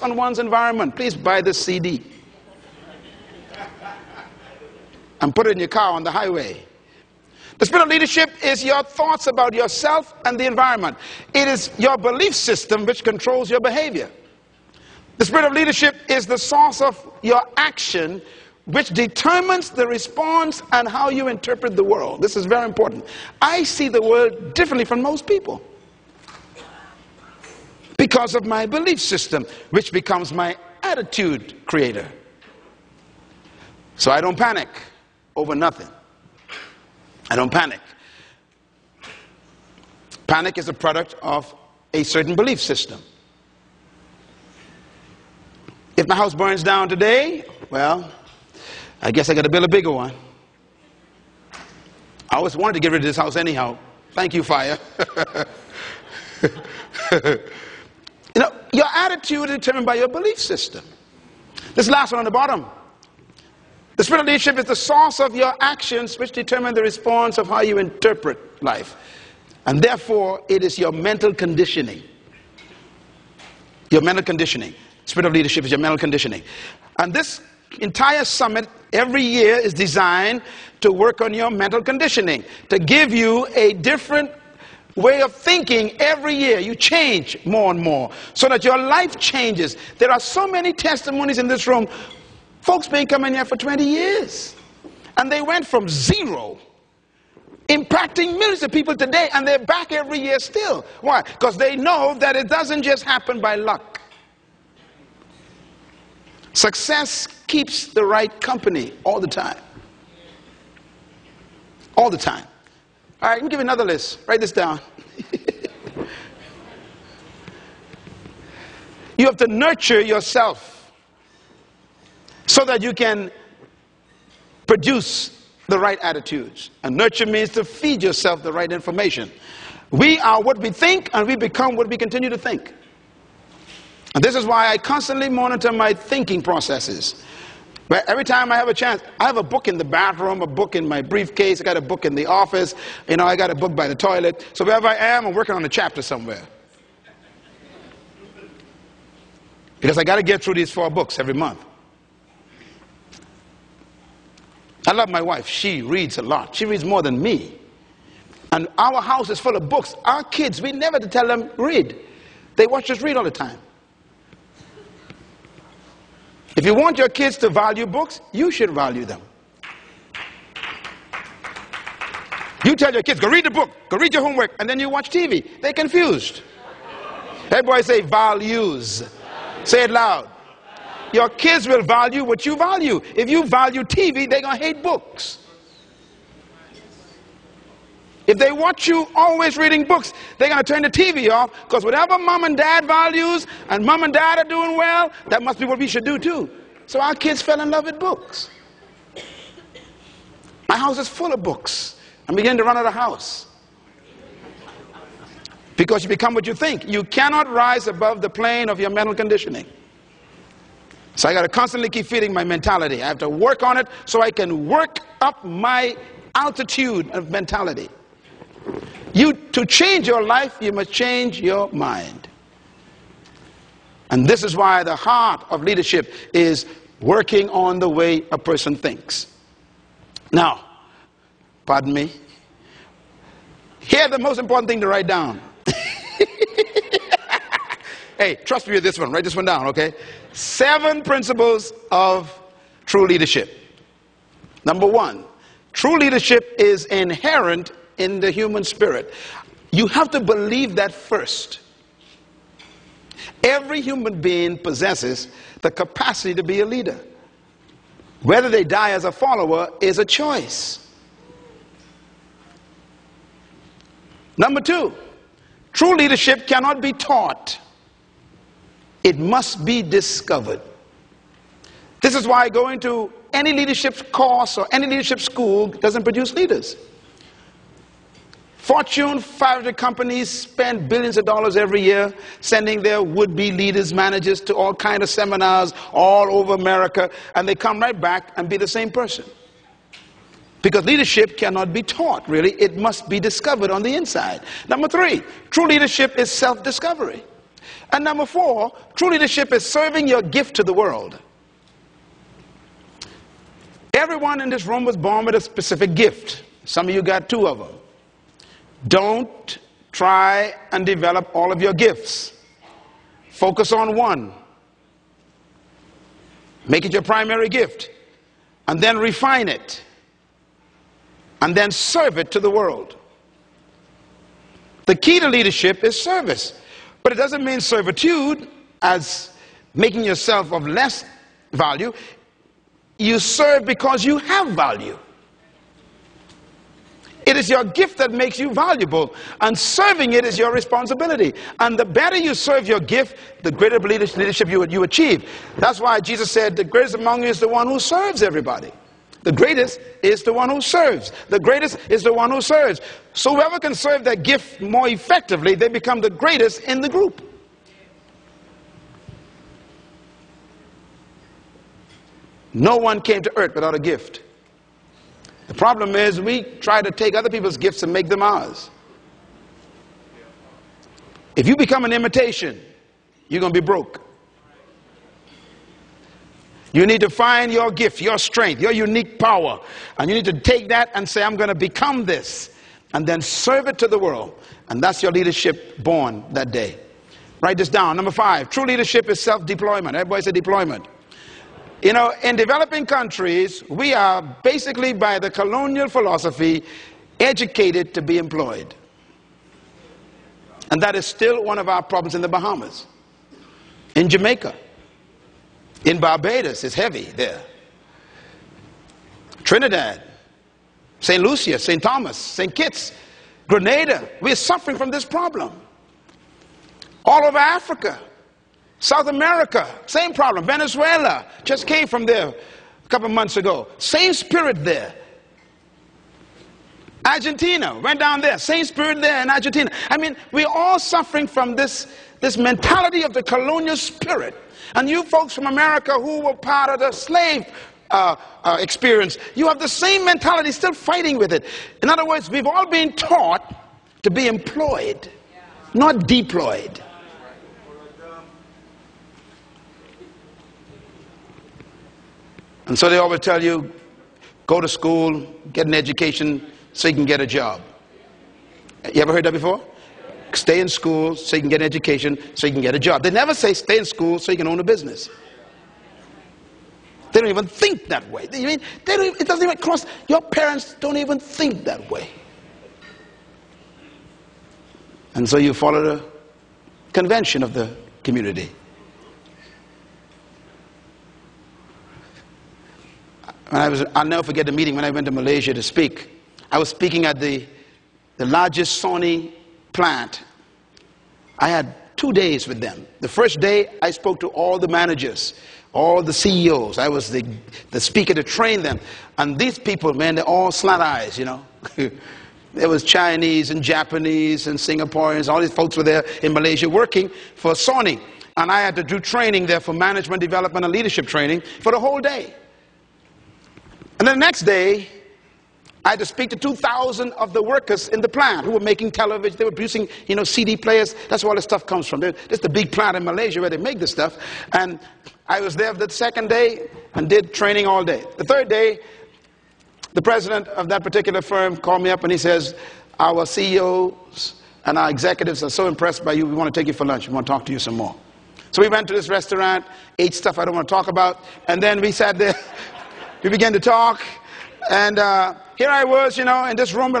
and one's environment. Please buy this CD and put it in your car on the highway. The spirit of leadership is your thoughts about yourself and the environment. It is your belief system which controls your behavior. The spirit of leadership is the source of your action, which determines the response and how you interpret the world. This is very important. I see the world differently from most people because of my belief system, which becomes my attitude creator. So I don't panic over nothing. I don't panic. Panic is a product of a certain belief system. If my house burns down today, well, I guess I got to build a bigger one. I always wanted to get rid of this house anyhow. Thank you, fire. You know, your attitude is determined by your belief system. This last one on the bottom. The spirit of leadership is the source of your actions, which determine the response of how you interpret life. And therefore, it is your mental conditioning. Your mental conditioning. Spirit of leadership is your mental conditioning. And this entire summit every year is designed to work on your mental conditioning, to give you a different way of thinking every year. You change more and more so that your life changes. There are so many testimonies in this room. Folks been coming here for 20 years and they went from zero, impacting millions of people today, and they're back every year still. Why? Because they know that it doesn't just happen by luck. Success keeps the right company all the time. All the time. All right, let me give you another list. Write this down. You have to nurture yourself so that you can produce the right attitudes. And nurture means to feed yourself the right information. We are what we think, and we become what we continue to think. And this is why I constantly monitor my thinking processes. But every time I have a chance, I have a book in the bathroom, a book in my briefcase, I got a book in the office, you know, I got a book by the toilet. So wherever I am, I'm working on a chapter somewhere. Because I got to get through these 4 books every month. I love my wife. She reads a lot. She reads more than me. And our house is full of books. Our kids, we never to tell them read. They watch us read all the time. If you want your kids to value books, you should value them. You tell your kids, go read the book, go read your homework, and then you watch TV. They're confused. Everybody say values. Say it loud. Your kids will value what you value. If you value TV, they're going to hate books. If they watch you always reading books, they're going to turn the TV off, because whatever mom and dad values and mom and dad are doing well, that must be what we should do too. So our kids fell in love with books. My house is full of books. I'm beginning to run out of house. Because you become what you think. You cannot rise above the plane of your mental conditioning. So I got to constantly keep feeding my mentality. I have to work on it so I can work up my altitude of mentality. To change your life, you must change your mind. And this is why the heart of leadership is working on the way a person thinks. Now, pardon me. Here's the most important thing to write down. Hey, trust me with this one. Write this one down, okay? 7 principles of true leadership. Number 1, true leadership is inherent in the human spirit. You have to believe that first. Every human being possesses the capacity to be a leader. Whether they die as a follower is a choice. Number 2, true leadership cannot be taught. It must be discovered. This is why going to any leadership course or any leadership school doesn't produce leaders. Fortune 500 companies spend billions of dollars every year sending their would-be leaders, managers to all kinds of seminars all over America, and they come right back and be the same person. Because leadership cannot be taught, really. It must be discovered on the inside. Number 3, true leadership is self-discovery. And number 4, true leadership is serving your gift to the world. Everyone in this room was born with a specific gift. Some of you got 2 of them. Don't try and develop all of your gifts. Focus on one. Make it your primary gift. And then refine it. And then serve it to the world. The key to leadership is service. But it doesn't mean servitude as making yourself of less value. You serve because you have value. It is your gift that makes you valuable, and serving it is your responsibility. And the better you serve your gift, the greater leadership you achieve. That's why Jesus said, the greatest among you is the one who serves everybody. The greatest is the one who serves. The greatest is the one who serves. So whoever can serve that gift more effectively, they become the greatest in the group. No one came to earth without a gift. The problem is we try to take other people's gifts and make them ours. If you become an imitation, you're going to be broke. You need to find your gift, your strength, your unique power. And you need to take that and say, I'm going to become this. And then serve it to the world. And that's your leadership born that day. Write this down. Number 5, true leadership is self-deployment. Everybody say deployment. You know, in developing countries, we are basically, by the colonial philosophy, educated to be employed. And that is still one of our problems in the Bahamas. In Jamaica. In Barbados, it's heavy there. Trinidad, St. Lucia, St. Thomas, St. Kitts, Grenada, we're suffering from this problem. All over Africa. South America, same problem. Venezuela, just came from there a couple of months ago. Same spirit there. Argentina, went down there. Same spirit there in Argentina. I mean, we're all suffering from this mentality of the colonial spirit. And you folks from America who were part of the slave experience, you have the same mentality, still fighting with it. In other words, we've all been taught to be employed, not deployed. And so they always tell you, go to school, get an education so you can get a job. You ever heard that before? Stay in school so you can get an education so you can get a job. They never say stay in school so you can own a business. They don't even think that way. It doesn't even cross. Your parents don't even think that way. And so you follow the convention of the community. I'll never forget the meeting when I went to Malaysia to speak. I was speaking at the largest Sony plant. I had 2 days with them. The first day, I spoke to all the managers, all the CEOs. I was the speaker to train them. And these people, man, they're all slant eyes, you know. There was Chinese and Japanese and Singaporeans. All these folks were there in Malaysia working for Sony. And I had to do training there for management development and leadership training for the whole day. And then the next day, I had to speak to 2,000 of the workers in the plant who were making television. They were producing, you know, CD players. That's where all this stuff comes from. There's the big plant in Malaysia where they make this stuff. And I was there the second day and did training all day. The third day, the president of that particular firm called me up and he says, our CEOs and our executives are so impressed by you, we want to take you for lunch. We want to talk to you some more. So we went to this restaurant, ate stuff I don't want to talk about, and then we sat there. We began to talk, and here I was, you know, in this room with all